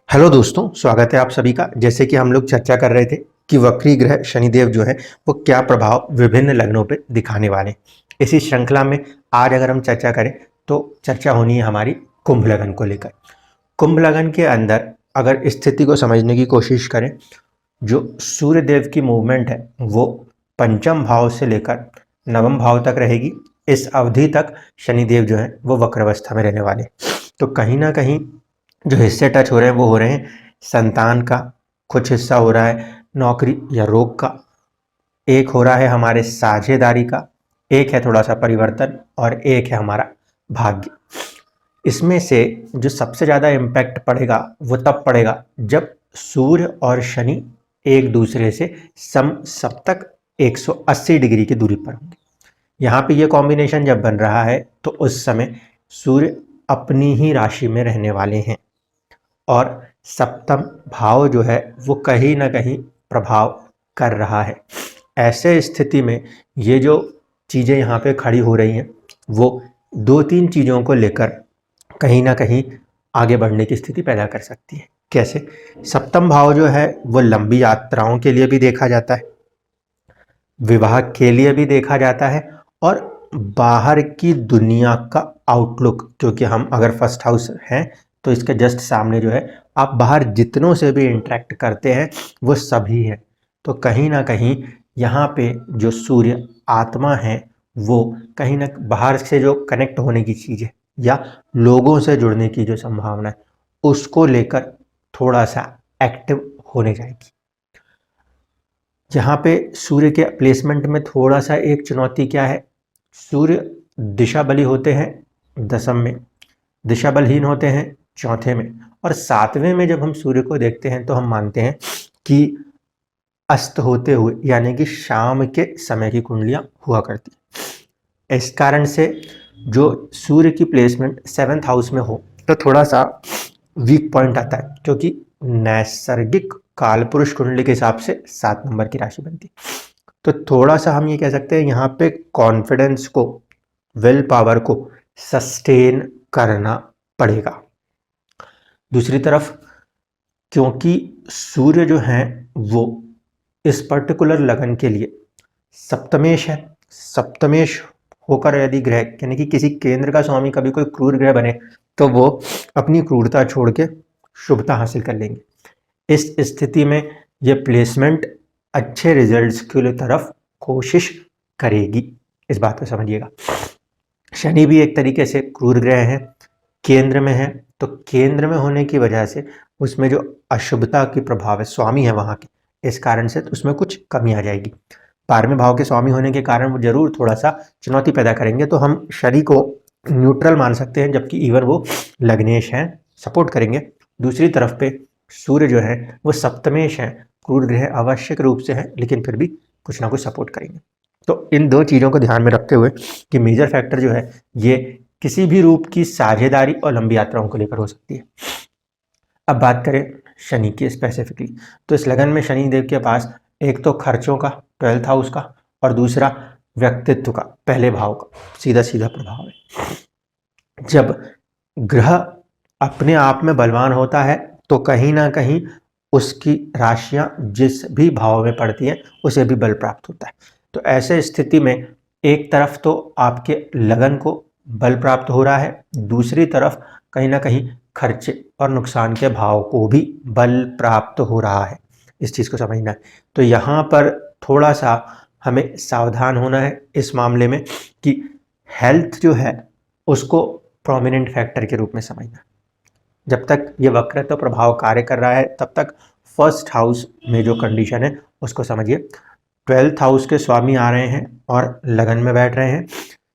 Hello दोस्तों, स्वागत है आप सभी का। जैसे कि हम लोग चर्चा कर रहे थे कि वक्री ग्रह शनिदेव जो है वो क्या प्रभाव विभिन्न लग्नों पे दिखाने वाले हैं। इसी श्रृंखला में आज अगर हम चर्चा करें तो चर्चा होनी है हमारी कुंभ लगन को लेकर। कुंभ लगन के अंदर अगर स्थिति को समझने की कोशिश करें, जो सूर्य देव की मूवमेंट है वो पंचम भाव से लेकर नवम भाव तक रहेगी। इस अवधि तक शनिदेव जो है वो वक्रावस्था में रहने वाले हैं। तो कहीं ना कहीं जो हिस्से टच हो रहे हैं वो हो रहे हैं संतान का, कुछ हिस्सा हो रहा है नौकरी या रोग का, एक हो रहा है हमारे साझेदारी का, एक है थोड़ा सा परिवर्तन और एक है हमारा भाग्य। इसमें से जो सबसे ज़्यादा इम्पैक्ट पड़ेगा वो तब पड़ेगा जब सूर्य और शनि एक दूसरे से समसप्तक 180 डिग्री की दूरी पर होंगे। यहाँ पे ये कॉम्बिनेशन जब बन रहा है तो उस समय सूर्य अपनी ही राशि में रहने वाले हैं और सप्तम भाव जो है वो कहीं ना कहीं प्रभाव कर रहा है। ऐसे स्थिति में ये जो चीज़ें यहाँ पे खड़ी हो रही हैं वो दो तीन चीज़ों को लेकर कहीं ना कहीं आगे बढ़ने की स्थिति पैदा कर सकती है। कैसे? सप्तम भाव जो है वो लंबी यात्राओं के लिए भी देखा जाता है, विवाह के लिए भी देखा जाता है और बाहर की दुनिया का आउटलुक, क्योंकि हम अगर फर्स्ट हाउस हैं तो इसके जस्ट सामने जो है आप बाहर जितनों से भी इंटरेक्ट करते हैं वो सभी है। तो कहीं ना कहीं यहाँ पे जो सूर्य आत्मा है वो कहीं ना बाहर से जो कनेक्ट होने की चीज़ है या लोगों से जुड़ने की जो संभावना है उसको लेकर थोड़ा सा एक्टिव होने जाएगी। यहाँ पे सूर्य के प्लेसमेंट में थोड़ा सा एक चुनौती क्या है, सूर्य दिशा बली होते हैं दसम में, दिशा बलहीन होते हैं चौथे में, और सातवें में जब हम सूर्य को देखते हैं तो हम मानते हैं कि अस्त होते हुए यानी कि शाम के समय की कुंडलियां हुआ करती है। इस कारण से जो सूर्य की प्लेसमेंट सेवन्थ हाउस में हो तो थोड़ा सा वीक पॉइंट आता है, क्योंकि नैसर्गिक कालपुरुष कुंडली के हिसाब से 7 नंबर की राशि बनती है। तो थोड़ा सा हम ये कह सकते हैं यहाँ पे कॉन्फिडेंस को, विल पावर को सस्टेन करना पड़ेगा। दूसरी तरफ क्योंकि सूर्य जो है वो इस पर्टिकुलर लगन के लिए सप्तमेश है, सप्तमेश होकर यदि ग्रह यानी कि किसी केंद्र का स्वामी कभी कोई क्रूर ग्रह बने तो वो अपनी क्रूरता छोड़ के शुभता हासिल कर लेंगे। इस स्थिति में ये प्लेसमेंट अच्छे रिजल्ट्स के तरफ कोशिश करेगी, इस बात को समझिएगा। शनि भी एक तरीके से क्रूर ग्रह है, केंद्र में है, तो केंद्र में होने की वजह से उसमें जो अशुभता की प्रभाव है, स्वामी है वहाँ के, इस कारण से तो उसमें कुछ कमी आ जाएगी। 12वें भाव के स्वामी होने के कारण वो जरूर थोड़ा सा चुनौती पैदा करेंगे, तो हम शनि को न्यूट्रल मान सकते हैं, जबकि इवन वो लग्नेश हैं, सपोर्ट करेंगे। दूसरी तरफ पे सूर्य जो है वो सप्तमेश है, क्रूर ग्रह आवश्यक रूप से है, लेकिन फिर भी कुछ ना कुछ सपोर्ट करेंगे। तो इन दो चीज़ों को ध्यान में रखते हुए कि मेजर फैक्टर जो है ये किसी भी रूप की साझेदारी और लंबी यात्राओं को लेकर हो सकती है। अब बात करें शनि की स्पेसिफिकली, तो इस लगन में शनि देव के पास एक तो खर्चों का 12th हाउस का और दूसरा व्यक्तित्व का पहले भाव का सीधा सीधा प्रभाव है। जब ग्रह अपने आप में बलवान होता है तो कहीं ना कहीं उसकी राशियां जिस भी भाव में पड़ती हैं उसे भी बल प्राप्त होता है। तो ऐसे स्थिति में एक तरफ तो आपके लगन को बल प्राप्त हो रहा है, दूसरी तरफ कहीं ना कहीं खर्चे और नुकसान के भाव को भी बल प्राप्त हो रहा है। इस चीज़ को समझना है। तो यहाँ पर थोड़ा सा हमें सावधान होना है इस मामले में कि हेल्थ जो है उसको प्रोमिनेंट फैक्टर के रूप में समझना। जब तक ये वक्रत्व प्रभाव कार्य कर रहा है तब तक फर्स्ट हाउस में जो कंडीशन है उसको समझिए। 12th हाउस के स्वामी आ रहे हैं और लगन में बैठ रहे हैं,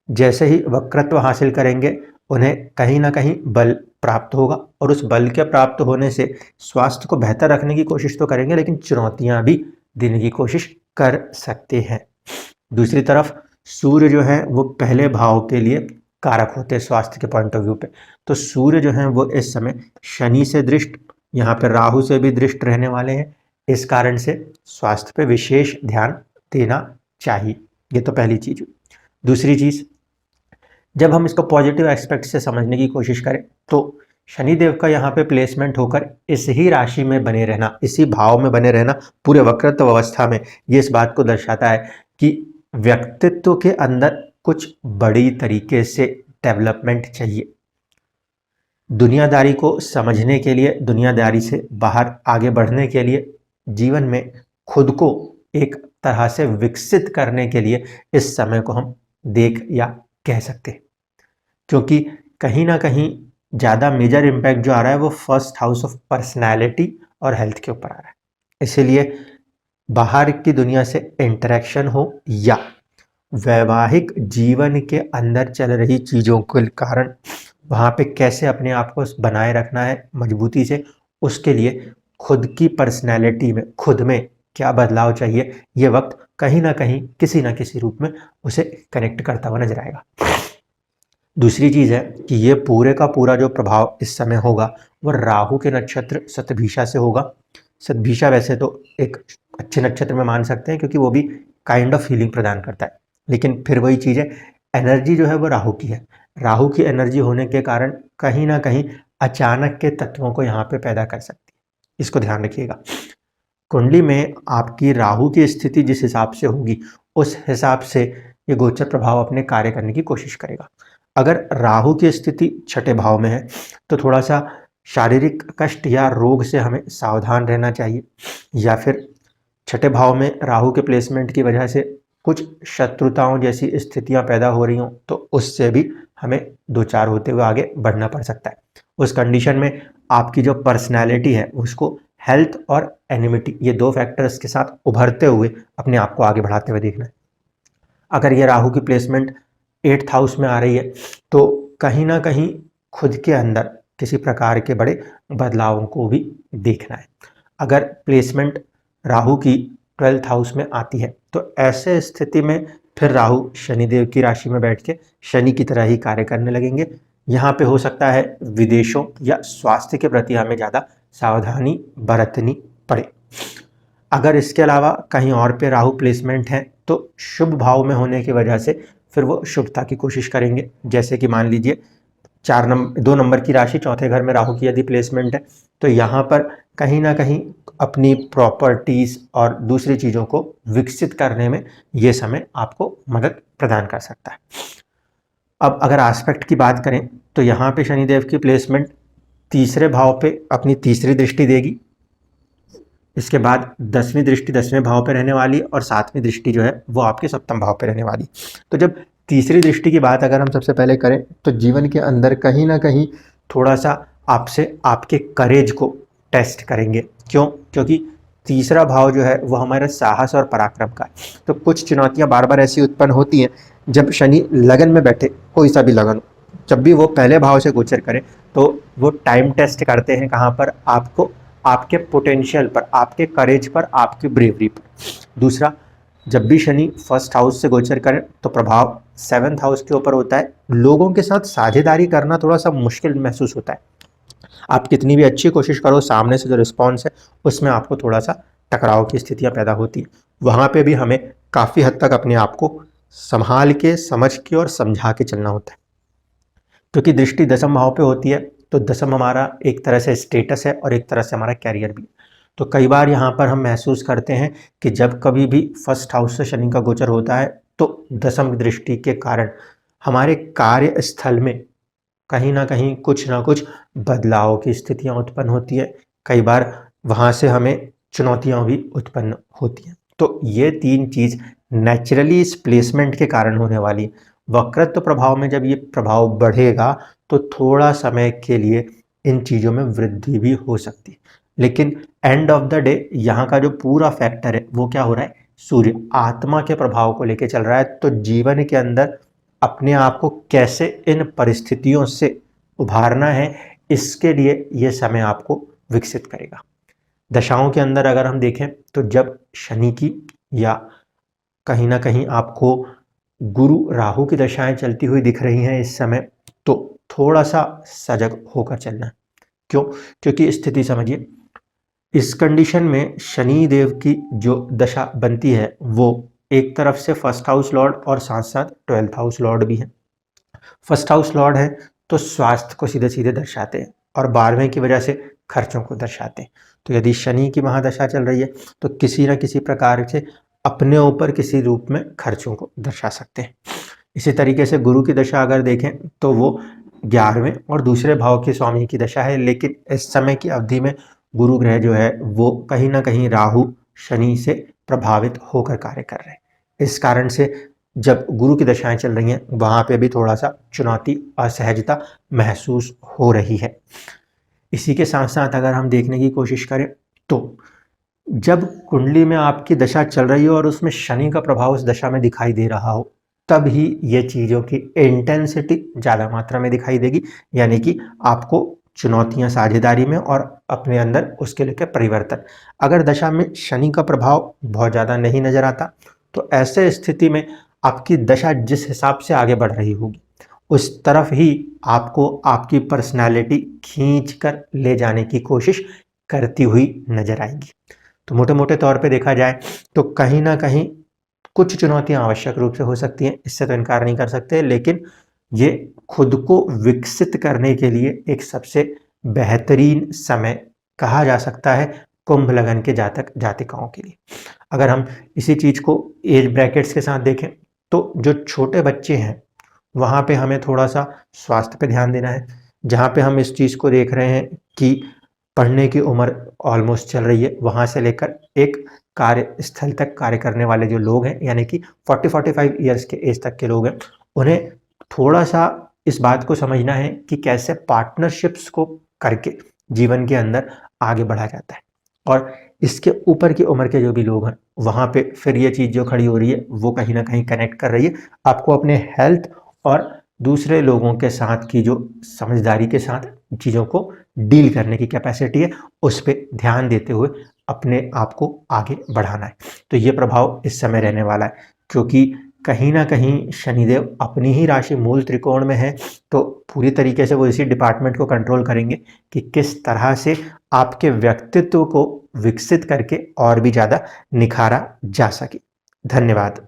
जैसे ही वक्रत्व हासिल करेंगे उन्हें कहीं ना कहीं बल प्राप्त होगा और उस बल के प्राप्त होने से स्वास्थ्य को बेहतर रखने की कोशिश तो करेंगे, लेकिन चुनौतियां भी देने की कोशिश कर सकते हैं। दूसरी तरफ सूर्य जो है वो पहले भाव के लिए कारक होते हैं स्वास्थ्य के पॉइंट ऑफ व्यू पे, तो सूर्य जो है वो इस समय शनि से दृष्ट, यहाँ पर राहु से भी दृष्ट रहने वाले हैं। इस कारण से स्वास्थ्य पे विशेष ध्यान देना चाहिए। ये तो पहली चीज हुई। दूसरी चीज, जब हम इसको पॉजिटिव एस्पेक्ट से समझने की कोशिश करें तो शनिदेव का यहाँ पे प्लेसमेंट होकर इस ही राशि में बने रहना, इसी भाव में बने रहना पूरे वक्रत्व अवस्था में, ये इस बात को दर्शाता है कि व्यक्तित्व के अंदर कुछ बड़ी तरीके से डेवलपमेंट चाहिए। दुनियादारी को समझने के लिए, दुनियादारी से बाहर आगे बढ़ने के लिए, जीवन में खुद को एक तरह से विकसित करने के लिए इस समय को हम देख या कह सकते हैं, क्योंकि कहीं ना कहीं ज़्यादा मेजर इम्पैक्ट जो आ रहा है वो फर्स्ट हाउस ऑफ पर्सनैलिटी और हेल्थ के ऊपर आ रहा है। इसीलिए बाहर की दुनिया से इंटरेक्शन हो या वैवाहिक जीवन के अंदर चल रही चीज़ों के कारण वहाँ पे कैसे अपने आप को बनाए रखना है मजबूती से, उसके लिए खुद की पर्सनैलिटी में, खुद में क्या बदलाव चाहिए, ये वक्त कहीं ना कहीं किसी ना किसी रूप में उसे कनेक्ट करता हुआ नजर आएगा। दूसरी चीज़ है कि ये पूरे का पूरा जो प्रभाव इस समय होगा वो राहु के नक्षत्र शतभिषा से होगा। शतभिषा वैसे तो एक अच्छे नक्षत्र में मान सकते हैं क्योंकि वो भी काइंड ऑफ हीलिंग प्रदान करता है, लेकिन फिर वही चीज़ है, एनर्जी जो है वो राहु की है। राहु की एनर्जी होने के कारण कहीं ना कहीं अचानक के तत्वों को यहाँ पे पैदा कर सकती है, इसको ध्यान रखिएगा। कुंडली में आपकी राहु की स्थिति जिस हिसाब से होगी उस हिसाब से ये गोचर प्रभाव अपने कार्य करने की कोशिश करेगा। अगर राहु की स्थिति छठे भाव में है तो थोड़ा सा शारीरिक कष्ट या रोग से हमें सावधान रहना चाहिए, या फिर छठे भाव में राहु के प्लेसमेंट की वजह से कुछ शत्रुताओं जैसी स्थितियां पैदा हो रही हों तो उससे भी हमें दो चार होते हुए आगे बढ़ना पड़ सकता है। उस कंडीशन में आपकी जो पर्सनैलिटी है उसको हेल्थ और एनिमिटी, ये दो फैक्टर्स के साथ उभरते हुए अपने आप को आगे बढ़ाते हुए देखना है। अगर ये राहु की प्लेसमेंट 8th हाउस में आ रही है तो कहीं ना कहीं खुद के अंदर किसी प्रकार के बड़े बदलावों को भी देखना है। अगर प्लेसमेंट राहु की 12th हाउस में आती है तो ऐसे स्थिति में फिर राहु शनिदेव की राशि में बैठ के शनि की तरह ही कार्य करने लगेंगे। यहाँ पे हो सकता है विदेशों या स्वास्थ्य के प्रति हमें ज़्यादा सावधानी बरतनी पड़े। अगर इसके अलावा कहीं और पे राहु प्लेसमेंट है तो शुभ भाव में होने की वजह से फिर वो शुभता की कोशिश करेंगे। जैसे कि मान लीजिए 2 नंबर की राशि चौथे घर में राहु की यदि प्लेसमेंट है तो यहाँ पर कहीं ना कहीं अपनी प्रॉपर्टीज़ और दूसरी चीज़ों को विकसित करने में ये समय आपको मदद प्रदान कर सकता है। अब अगर एस्पेक्ट की बात करें तो यहाँ पे शनिदेव की प्लेसमेंट तीसरे भाव पे अपनी तीसरी दृष्टि देगी, इसके बाद 10वीं दृष्टि 10वें भाव पे रहने वाली और 7वीं दृष्टि जो है वो आपके 7वें भाव पे रहने वाली। तो जब तीसरी दृष्टि की बात अगर हम सबसे पहले करें तो जीवन के अंदर कहीं ना कहीं थोड़ा सा आपसे आपके करेज को टेस्ट करेंगे। क्यों? क्योंकि तीसरा भाव जो है वो हमारे साहस और पराक्रम का है। तो कुछ चुनौतियां बार बार ऐसी उत्पन्न होती हैं जब शनि लगन में बैठे, कोई सा भी लगन, जब भी वो पहले भाव से गोचर करें तो वो टाइम टेस्ट करते हैं कहाँ पर, आपको आपके पोटेंशियल पर, आपके करेज पर, आपकी ब्रेवरी पर। दूसरा, जब भी शनि फर्स्ट हाउस से गोचर करें तो प्रभाव 7th हाउस के ऊपर होता है। लोगों के साथ साझेदारी करना थोड़ा सा मुश्किल महसूस होता है। आप कितनी भी अच्छी कोशिश करो, सामने से जो रिस्पॉन्स है उसमें आपको थोड़ा सा टकराव की स्थितियां पैदा होती हैं। वहाँ पे भी हमें काफ़ी हद तक अपने आप को संभाल के, समझ के और समझा के चलना होता है, क्योंकि दृष्टि 10वें भाव पे होती है तो 10वां हमारा एक तरह से स्टेटस है और एक तरह से हमारा कैरियर भी। तो कई बार यहाँ पर हम महसूस करते हैं कि जब कभी भी फर्स्ट हाउस से शनि का गोचर होता है तो 10वीं दृष्टि के कारण हमारे कार्यस्थल में कहीं ना कहीं कुछ ना कुछ बदलाव की स्थितियाँ उत्पन्न होती है। कई बार वहाँ से हमें चुनौतियाँ भी उत्पन्न होती हैं। तो ये तीन चीज़ नेचुरली इस प्लेसमेंट के कारण होने वाली। वक्रत्व प्रभाव में जब ये प्रभाव बढ़ेगा तो थोड़ा समय के लिए इन चीज़ों में वृद्धि भी हो सकती है, लेकिन एंड ऑफ द डे यहाँ का जो पूरा फैक्टर है वो क्या हो रहा है, सूर्य आत्मा के प्रभाव को लेके चल रहा है। तो जीवन के अंदर अपने आप को कैसे इन परिस्थितियों से उभारना है, इसके लिए ये समय आपको विकसित करेगा। दशाओं के अंदर अगर हम देखें तो जब शनि की या कहीं ना कहीं आपको गुरु राहु की दशाएं चलती हुई दिख रही हैं इस समय, तो थोड़ा सा सजग होकर चलना है। क्यों? क्योंकि स्थिति समझिए, इस कंडीशन में शनि देव की जो दशा बनती है वो एक तरफ से फर्स्ट हाउस लॉर्ड और साथ साथ 12th हाउस लॉर्ड भी है। फर्स्ट हाउस लॉर्ड है तो स्वास्थ्य को सीधे सीधे दर्शाते हैं, और 12वें की वजह से खर्चों को दर्शाते हैं। तो यदि शनि की महादशा चल रही है तो किसी न किसी प्रकार से अपने ऊपर किसी रूप में खर्चों को दर्शा सकते हैं। इसी तरीके से गुरु की दशा अगर देखें तो वो 11वें और दूसरे भाव के स्वामी की दशा है, लेकिन इस समय की अवधि में गुरु ग्रह जो है वो कहीं ना कहीं राहु शनि से प्रभावित होकर कार्य कर रहे हैं। इस कारण से जब गुरु की दशाएं चल रही हैं वहाँ पे भी थोड़ा सा चुनौती, असहजता महसूस हो रही है। इसी के साथ साथ अगर हम देखने की कोशिश करें तो जब कुंडली में आपकी दशा चल रही हो और उसमें शनि का प्रभाव उस दशा में दिखाई दे रहा हो, तब ही ये चीज़ों की इंटेंसिटी ज़्यादा मात्रा में दिखाई देगी, यानी कि आपको चुनौतियां साझेदारी में और अपने अंदर उसके लेकर परिवर्तन। अगर दशा में शनि का प्रभाव बहुत ज़्यादा नहीं नजर आता तो ऐसे स्थिति में आपकी दशा जिस हिसाब से आगे बढ़ रही होगी उस तरफ ही आपको आपकी पर्सनालिटी खींच कर ले जाने की कोशिश करती हुई नजर आएगी। तो मोटे मोटे तौर पे देखा जाए तो कहीं ना कहीं कुछ चुनौतियां आवश्यक रूप से हो सकती हैं, इससे तो इनकार नहीं कर सकते, लेकिन ये खुद को विकसित करने के लिए एक सबसे बेहतरीन समय कहा जा सकता है कुंभ लगन के जातक जातिकाओं के लिए। अगर हम इसी चीज़ को एज ब्रैकेट्स के साथ देखें तो जो छोटे बच्चे हैं वहाँ पे हमें थोड़ा सा स्वास्थ्य पे ध्यान देना है। जहाँ पे हम इस चीज़ को देख रहे हैं कि पढ़ने की उम्र ऑलमोस्ट चल रही है, वहाँ से लेकर एक कार्यस्थल तक कार्य करने वाले जो लोग हैं, यानी कि 40-45 ईयर्स के एज तक के लोग हैं, उन्हें थोड़ा सा इस बात को समझना है कि कैसे पार्टनरशिप्स को करके जीवन के अंदर आगे बढ़ा जाता है। और इसके ऊपर की उम्र के जो भी लोग हैं वहाँ पे फिर ये चीज़ जो खड़ी हो रही है वो कहीं ना कहीं कनेक्ट कर रही है आपको अपने हेल्थ और दूसरे लोगों के साथ की जो समझदारी के साथ चीज़ों को डील करने की कैपेसिटी है उस पर ध्यान देते हुए अपने आप को आगे बढ़ाना है। तो ये प्रभाव इस समय रहने वाला है, क्योंकि कहीं ना कहीं शनिदेव अपनी ही राशि मूल त्रिकोण में है, तो पूरी तरीके से वो इसी डिपार्टमेंट को कंट्रोल करेंगे कि किस तरह से आपके व्यक्तित्व को विकसित करके और भी ज़्यादा निखारा जा सके। धन्यवाद।